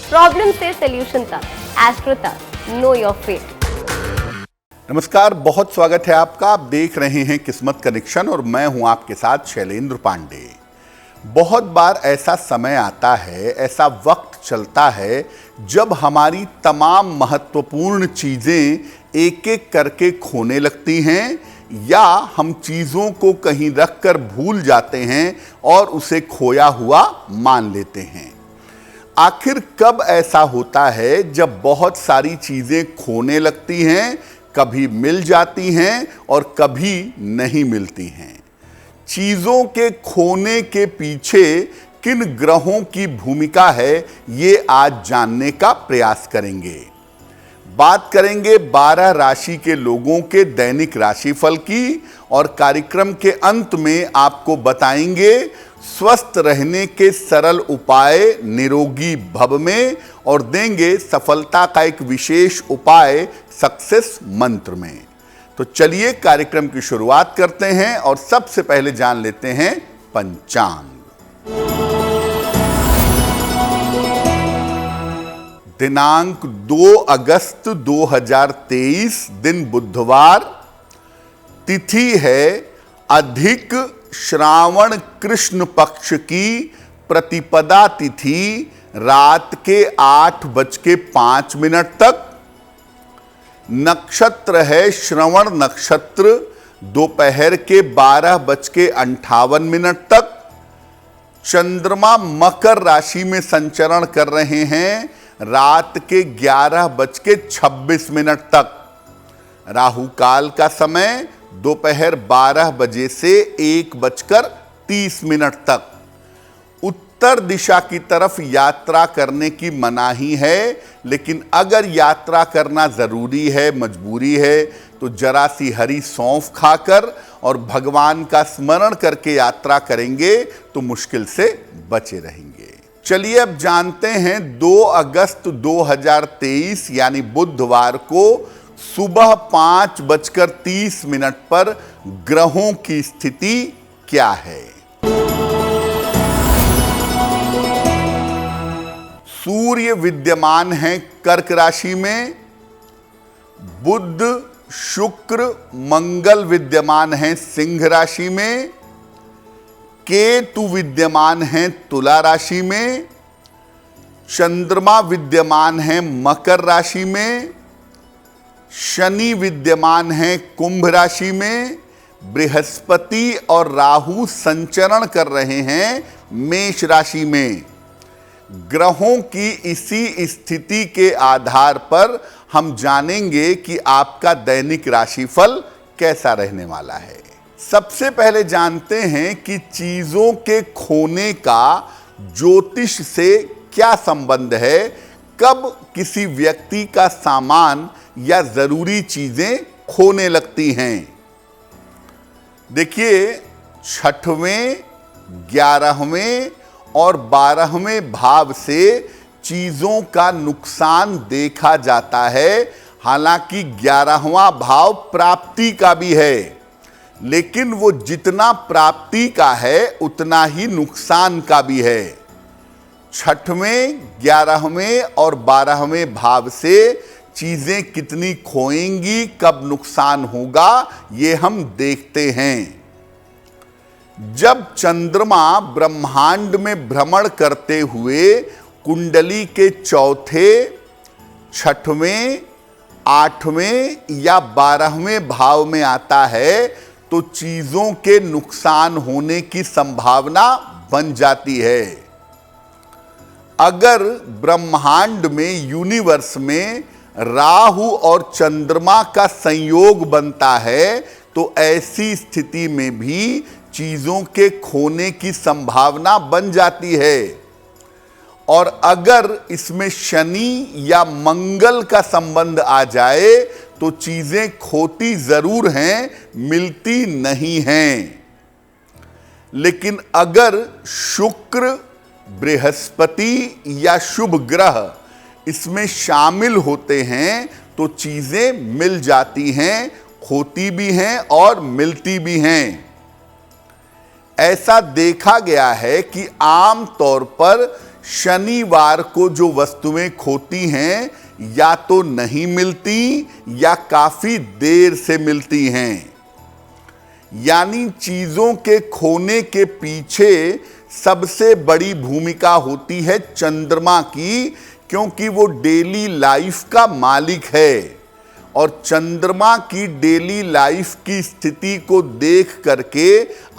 Problem से solution तक, astro तक, नो योर फेट। नमस्कार, बहुत स्वागत है आपका। आप देख रहे हैं किस्मत कनेक्शन और मैं हूं आपके साथ शैलेंद्र पांडे। बहुत बार ऐसा समय आता है, ऐसा वक्त चलता है जब हमारी तमाम महत्वपूर्ण चीजें एक एक करके खोने लगती हैं या हम चीजों को कहीं रखकर भूल जाते हैं और उसे खोया हुआ मान लेते हैं। आखिर कब ऐसा होता है जब बहुत सारी चीजें खोने लगती हैं, कभी मिल जाती हैं और कभी नहीं मिलती हैं? चीजों के खोने के पीछे किन ग्रहों की भूमिका है, ये आज जानने का प्रयास करेंगे। बात करेंगे 12 राशि के लोगों के दैनिक राशिफल की और कार्यक्रम के अंत में आपको बताएंगे स्वस्थ रहने के सरल उपाय निरोगी भव में और देंगे सफलता का एक विशेष उपाय सक्सेस मंत्र में। तो चलिए कार्यक्रम की शुरुआत करते हैं और सबसे पहले जान लेते हैं पंचांग। दिनांक 2 अगस्त 2023, दिन बुधवार, तिथि है अधिक श्रावण कृष्ण पक्ष की प्रतिपदा तिथि रात के 8:05 तक। नक्षत्र है श्रवण नक्षत्र दोपहर के 12:58 तक। चंद्रमा मकर राशि में संचरण कर रहे हैं रात के 11:26 तक। राहु काल का समय दोपहर 12 बजे से 1:30 तक। उत्तर दिशा की तरफ यात्रा करने की मनाही है, लेकिन अगर यात्रा करना जरूरी है, मजबूरी है, तो जरा सी हरी सौंफ खाकर और भगवान का स्मरण करके यात्रा करेंगे तो मुश्किल से बचे रहेंगे। चलिए अब जानते हैं 2 अगस्त 2023 यानी बुधवार को सुबह 5:30 पर ग्रहों की स्थिति क्या है। सूर्य विद्यमान है कर्क राशि में, बुध शुक्र मंगल विद्यमान है सिंह राशि में, केतु विद्यमान है तुला राशि में, चंद्रमा विद्यमान है मकर राशि में, शनि विद्यमान है कुंभ राशि में, बृहस्पति और राहु संचरण कर रहे हैं मेष राशि में। ग्रहों की इसी स्थिति के आधार पर हम जानेंगे कि आपका दैनिक राशिफल कैसा रहने वाला है। सबसे पहले जानते हैं कि चीजों के खोने का ज्योतिष से क्या संबंध है, कब किसी व्यक्ति का सामान या जरूरी चीजें खोने लगती हैं। देखिए, 6वें, 11वें और 12वें भाव से चीजों का नुकसान देखा जाता है। हालांकि 11वां भाव प्राप्ति का भी है, लेकिन वो जितना प्राप्ति का है उतना ही नुकसान का भी है। 6वें, 11वें और 12वें भाव से चीजें कितनी खोएंगी, कब नुकसान होगा, ये हम देखते हैं। जब चंद्रमा ब्रह्मांड में भ्रमण करते हुए कुंडली के चौथे, 6वें, 8वें या 12वें भाव में आता है तो चीजों के नुकसान होने की संभावना बन जाती है। अगर ब्रह्मांड में, यूनिवर्स में राहु और चंद्रमा का संयोग बनता है तो ऐसी स्थिति में भी चीजों के खोने की संभावना बन जाती है। और अगर इसमें शनि या मंगल का संबंध आ जाए तो चीजें खोती जरूर हैं, मिलती नहीं हैं। लेकिन अगर शुक्र, बृहस्पति या शुभ ग्रह इसमें शामिल होते हैं तो चीजें मिल जाती हैं, खोती भी हैं और मिलती भी हैं। ऐसा देखा गया है कि आम तौर पर शनिवार को जो वस्तुएं खोती हैं या तो नहीं मिलती या काफी देर से मिलती हैं। यानी चीजों के खोने के पीछे सबसे बड़ी भूमिका होती है चंद्रमा की, क्योंकि वो डेली लाइफ का मालिक है। और चंद्रमा की डेली लाइफ की स्थिति को देख करके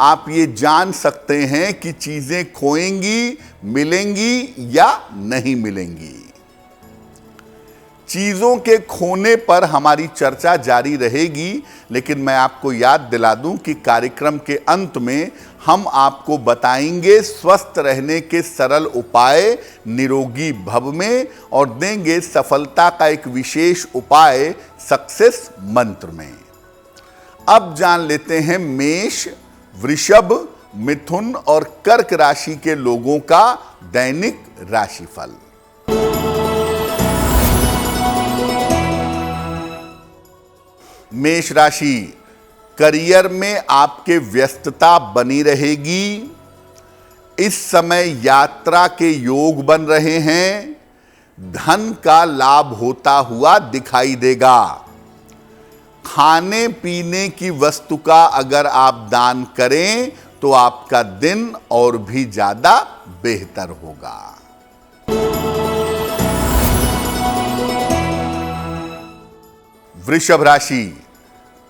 आप ये जान सकते हैं कि चीजें खोएंगी, मिलेंगी या नहीं मिलेंगी। चीजों के खोने पर हमारी चर्चा जारी रहेगी, लेकिन मैं आपको याद दिला दूं कि कार्यक्रम के अंत में हम आपको बताएंगे स्वस्थ रहने के सरल उपाय निरोगी भव में, और देंगे सफलता का एक विशेष उपाय सक्सेस मंत्र में। अब जान लेते हैं मेष, वृषभ, मिथुन और कर्क राशि के लोगों का दैनिक राशिफल। मेष राशि, करियर में आपके व्यस्तता बनी रहेगी। इस समय यात्रा के योग बन रहे हैं। धन का लाभ होता हुआ दिखाई देगा। खाने पीने की वस्तु का अगर आप दान करें तो आपका दिन और भी ज्यादा बेहतर होगा। वृषभ राशि,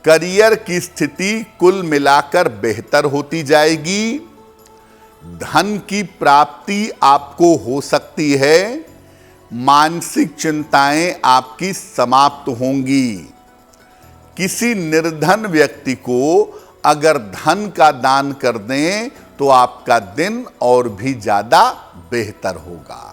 करियर की स्थिति कुल मिलाकर बेहतर होती जाएगी। धन की प्राप्ति आपको हो सकती है। मानसिक चिंताएं आपकी समाप्त होंगी। किसी निर्धन व्यक्ति को अगर धन का दान कर दें तो आपका दिन और भी ज्यादा बेहतर होगा।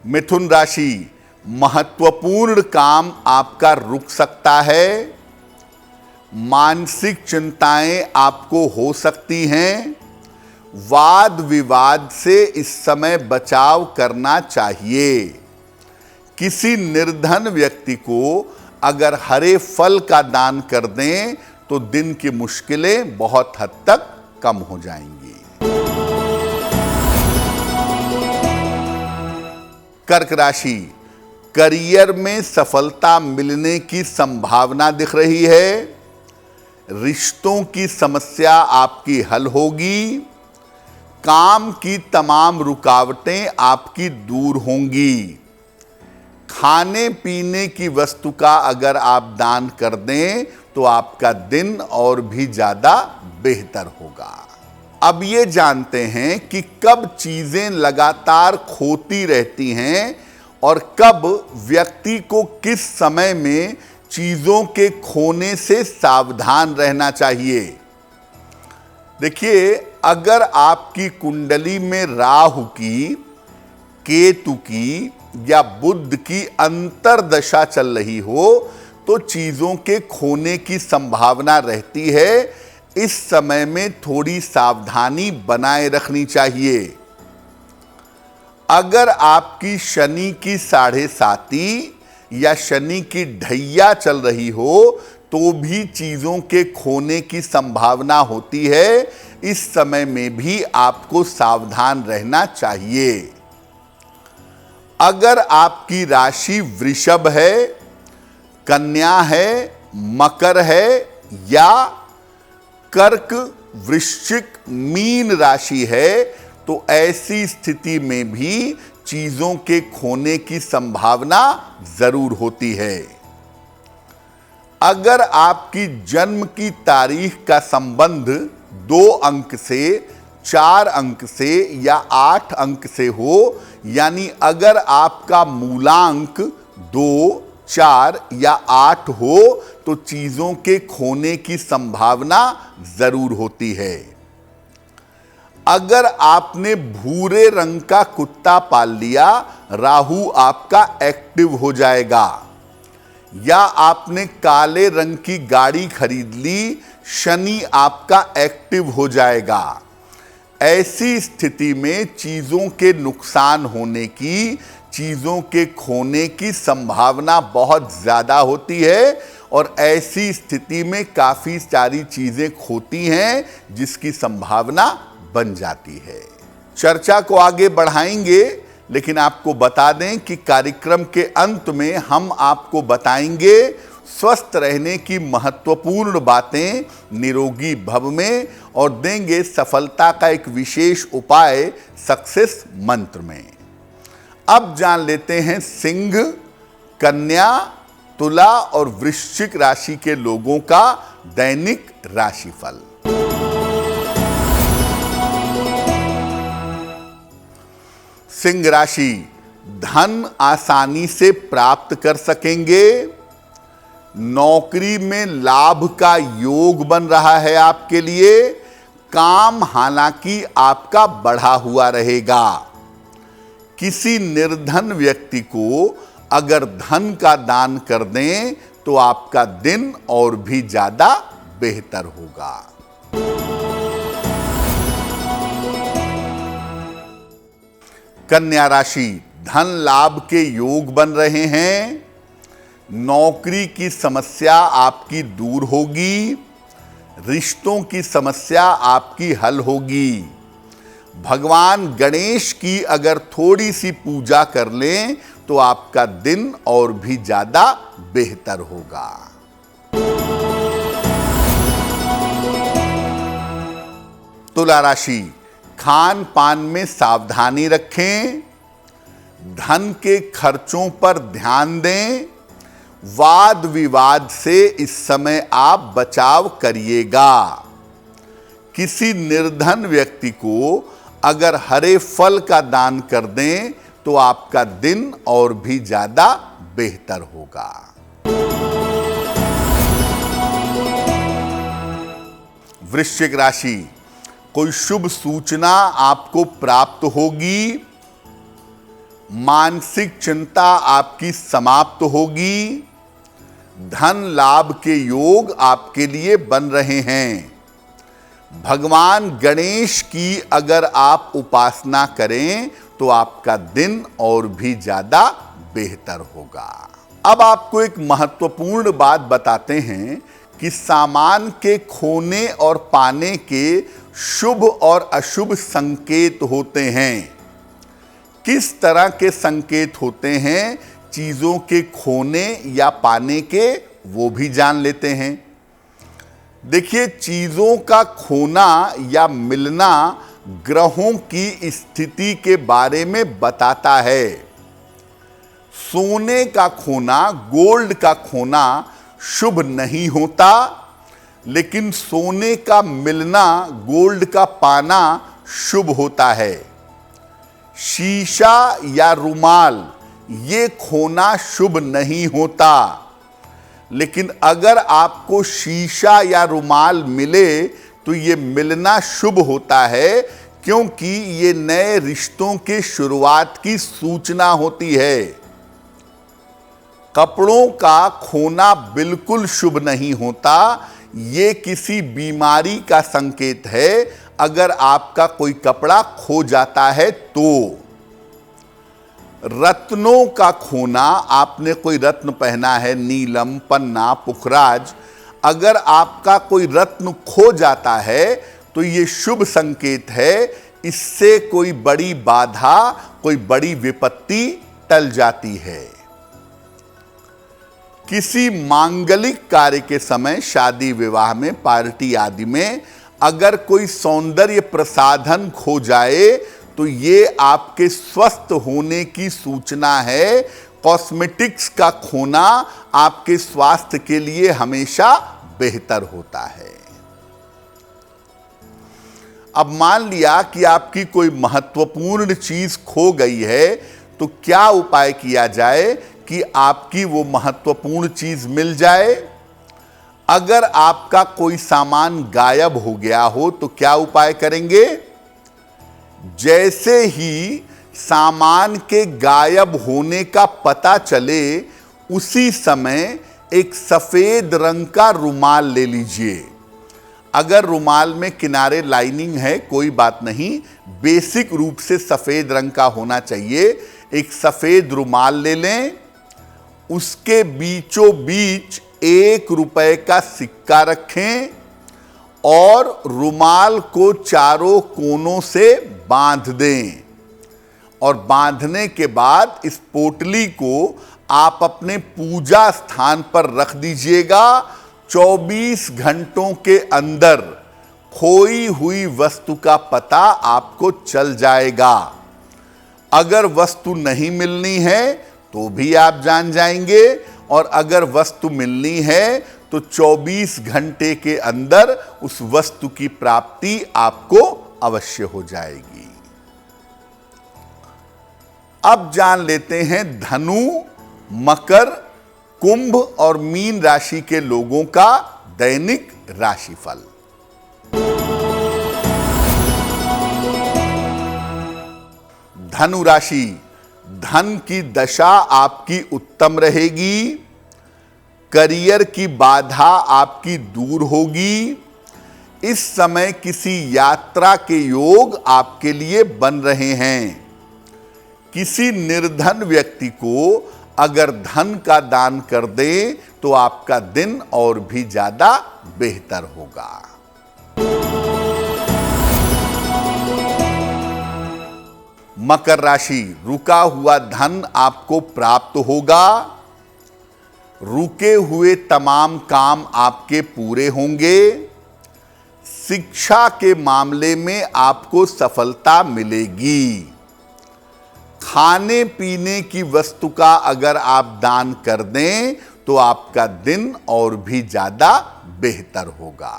मिथुन राशि, महत्वपूर्ण काम आपका रुक सकता है। मानसिक चिंताएं आपको हो सकती हैं। वाद विवाद से इस समय बचाव करना चाहिए। किसी निर्धन व्यक्ति को अगर हरे फल का दान कर दें तो दिन की मुश्किलें बहुत हद तक कम हो जाएंगी। कर्क राशि, करियर में सफलता मिलने की संभावना दिख रही है। रिश्तों की समस्या आपकी हल होगी। काम की तमाम रुकावटें आपकी दूर होंगी। खाने पीने की वस्तु का अगर आप दान कर दें तो आपका दिन और भी ज्यादा बेहतर होगा। अब ये जानते हैं कि कब चीजें लगातार खोती रहती हैं और कब व्यक्ति को किस समय में चीजों के खोने से सावधान रहना चाहिए। देखिए, अगर आपकी कुंडली में राहु की, केतु की या बुध की अंतर्दशा चल रही हो तो चीजों के खोने की संभावना रहती है। इस समय में थोड़ी सावधानी बनाए रखनी चाहिए। अगर आपकी शनि की 7.5 या शनि की ढैया चल रही हो तो भी चीजों के खोने की संभावना होती है। इस समय में भी आपको सावधान रहना चाहिए। अगर आपकी राशि वृषभ है, कन्या है, मकर है या कर्क, वृश्चिक, मीन राशि है तो ऐसी स्थिति में भी चीजों के खोने की संभावना जरूर होती है। अगर आपकी जन्म की तारीख का संबंध 2 अंक से, 4 अंक से या 8 अंक से हो, यानी अगर आपका मूलांक 2, 4 या 8 हो तो चीजों के खोने की संभावना जरूर होती है। अगर आपने भूरे रंग का कुत्ता पाल लिया, राहु आपका एक्टिव हो जाएगा। या आपने काले रंग की गाड़ी खरीद ली, शनि आपका एक्टिव हो जाएगा। ऐसी स्थिति में चीजों के नुकसान होने की, चीजों के खोने की संभावना बहुत ज्यादा होती है और ऐसी स्थिति में काफी सारी चीजें खोती हैं जिसकी संभावना बन जाती है। चर्चा को आगे बढ़ाएंगे, लेकिन आपको बता दें कि कार्यक्रम के अंत में हम आपको बताएंगे स्वस्थ रहने की महत्वपूर्ण बातें निरोगी भव में और देंगे सफलता का एक विशेष उपाय सक्सेस मंत्र में। अब जान लेते हैं सिंह, कन्या, तुला और वृश्चिक राशि के लोगों का दैनिक राशिफल। सिंह राशि, धन आसानी से प्राप्त कर सकेंगे। नौकरी में लाभ का योग बन रहा है आपके लिए। काम हालांकि आपका बढ़ा हुआ रहेगा। किसी निर्धन व्यक्ति को अगर धन का दान कर दें तो आपका दिन और भी ज्यादा बेहतर होगा। कन्या राशि, धन लाभ के योग बन रहे हैं। नौकरी की समस्या आपकी दूर होगी। रिश्तों की समस्या आपकी हल होगी। भगवान गणेश की अगर थोड़ी सी पूजा कर लें तो आपका दिन और भी ज्यादा बेहतर होगा। तुला राशि, खान पान में सावधानी रखें। धन के खर्चों पर ध्यान दें। वाद विवाद से इस समय आप बचाव करिएगा। किसी निर्धन व्यक्ति को अगर हरे फल का दान कर दें तो आपका दिन और भी ज्यादा बेहतर होगा। वृश्चिक राशि, कोई शुभ सूचना आपको प्राप्त होगी। मानसिक चिंता आपकी समाप्त होगी। धन लाभ के योग आपके लिए बन रहे हैं। भगवान गणेश की अगर आप उपासना करें तो आपका दिन और भी ज्यादा बेहतर होगा। अब आपको एक महत्वपूर्ण बात बताते हैं कि सामान के खोने और पाने के शुभ और अशुभ संकेत होते हैं। किस तरह के संकेत होते हैं चीजों के खोने या पाने के, वो भी जान लेते हैं। देखिए, चीजों का खोना या मिलना ग्रहों की स्थिति के बारे में बताता है। सोने का खोना, गोल्ड का खोना शुभ नहीं होता, लेकिन सोने का मिलना, गोल्ड का पाना शुभ होता है। शीशा या रुमाल, ये खोना शुभ नहीं होता, लेकिन अगर आपको शीशा या रुमाल मिले तो ये मिलना शुभ होता है, क्योंकि ये नए रिश्तों के शुरुआत की सूचना होती है। कपड़ों का खोना बिल्कुल शुभ नहीं होता, ये किसी बीमारी का संकेत है अगर आपका कोई कपड़ा खो जाता है तो। रत्नों का खोना, आपने कोई रत्न पहना है, नीलम, पन्ना, पुखराज, अगर आपका कोई रत्न खो जाता है तो ये शुभ संकेत है। इससे कोई बड़ी बाधा, कोई बड़ी विपत्ति टल जाती है। किसी मांगलिक कार्य के समय, शादी विवाह में, पार्टी आदि में अगर कोई सौंदर्य प्रसाधन खो जाए तो ये आपके स्वस्थ होने की सूचना है। कॉस्मेटिक्स का खोना आपके स्वास्थ्य के लिए हमेशा बेहतर होता है। अब मान लिया कि आपकी कोई महत्वपूर्ण चीज खो गई है, तो क्या उपाय किया जाए कि आपकी वो महत्वपूर्ण चीज मिल जाए? अगर आपका कोई सामान गायब हो गया हो तो क्या उपाय करेंगे? जैसे ही सामान के गायब होने का पता चले, उसी समय एक सफेद रंग का रुमाल ले लीजिए। अगर रुमाल में किनारे लाइनिंग है, कोई बात नहीं, बेसिक रूप से सफेद रंग का होना चाहिए। एक सफेद रुमाल ले लें, उसके बीचों बीच 1 रुपए का सिक्का रखें और रुमाल को चारों कोनों से बांध दें और बांधने के बाद इस पोटली को आप अपने पूजा स्थान पर रख दीजिएगा। 24 घंटों के अंदर खोई हुई वस्तु का पता आपको चल जाएगा। अगर वस्तु नहीं मिलनी है तो भी आप जान जाएंगे और अगर वस्तु मिलनी है तो 24 घंटे के अंदर उस वस्तु की प्राप्ति आपको अवश्य हो जाएगी। अब जान लेते हैं धनु, मकर, कुंभ और मीन राशि के लोगों का दैनिक राशिफल। धनु राशि, धन की दशा आपकी उत्तम रहेगी। करियर की बाधा आपकी दूर होगी। इस समय किसी यात्रा के योग आपके लिए बन रहे हैं। किसी निर्धन व्यक्ति को अगर धन का दान कर दें तो आपका दिन और भी ज्यादा बेहतर होगा। मकर राशि, रुका हुआ धन आपको प्राप्त होगा। रुके हुए तमाम काम आपके पूरे होंगे। शिक्षा के मामले में आपको सफलता मिलेगी। खाने पीने की वस्तु का अगर आप दान कर दें तो आपका दिन और भी ज्यादा बेहतर होगा।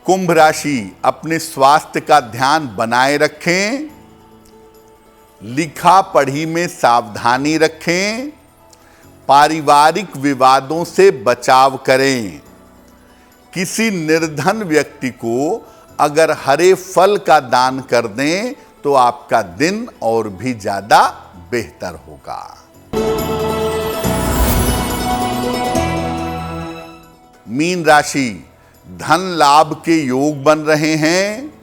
कुंभ राशि, अपने स्वास्थ्य का ध्यान बनाए रखें। लिखा पढ़ी में सावधानी रखें। पारिवारिक विवादों से बचाव करें। किसी निर्धन व्यक्ति को अगर हरे फल का दान कर दें तो आपका दिन और भी ज्यादा बेहतर होगा। मीन राशि, धन लाभ के योग बन रहे हैं।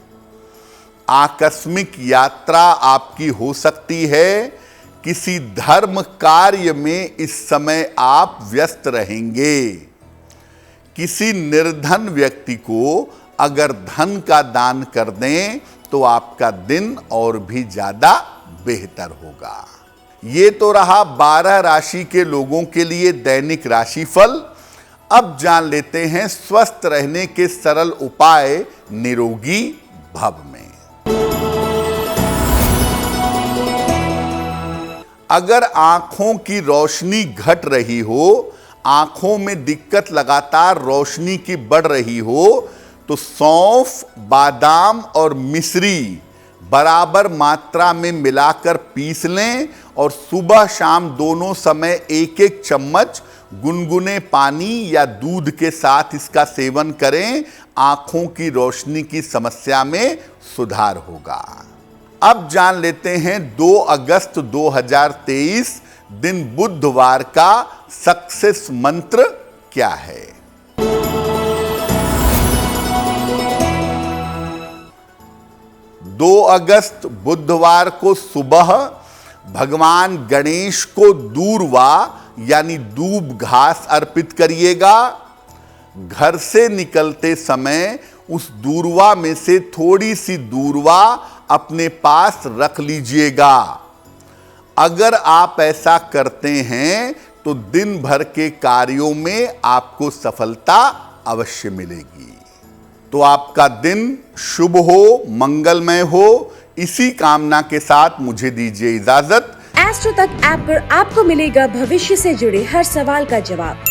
आकस्मिक यात्रा आपकी हो सकती है। किसी धर्म कार्य में इस समय आप व्यस्त रहेंगे। किसी निर्धन व्यक्ति को अगर धन का दान कर दें तो आपका दिन और भी ज्यादा बेहतर होगा। ये तो रहा 12 राशि के लोगों के लिए दैनिक राशिफल। अब जान लेते हैं स्वस्थ रहने के सरल उपाय निरोगी भव में। अगर आंखों की रोशनी घट रही हो, आंखों में दिक्कत लगातार रोशनी की बढ़ रही हो तो सौंफ, बादाम और मिश्री बराबर मात्रा में मिलाकर पीस लें और सुबह शाम दोनों समय 1-1 चम्मच गुनगुने पानी या दूध के साथ इसका सेवन करें। आंखों की रोशनी की समस्या में सुधार होगा। अब जान लेते हैं 2 अगस्त 2023 दिन बुधवार का सक्सेस मंत्र क्या है। 2 अगस्त बुधवार को सुबह भगवान गणेश को दूर्वा यानी दूब घास अर्पित करिएगा। घर से निकलते समय उस दूर्वा में से थोड़ी सी दूर्वा अपने पास रख लीजिएगा। अगर आप ऐसा करते हैं तो दिन भर के कार्यों में आपको सफलता अवश्य मिलेगी। तो आपका दिन शुभ हो, मंगलमय हो, इसी कामना के साथ मुझे दीजिए इजाजत। एस्ट्रो तक ऐप पर आपको मिलेगा भविष्य से जुड़े हर सवाल का जवाब।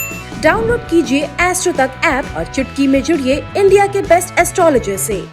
डाउनलोड कीजिए एस्ट्रो तक ऐप और चुटकी में जुड़िए इंडिया के बेस्ट एस्ट्रोलॉजर से।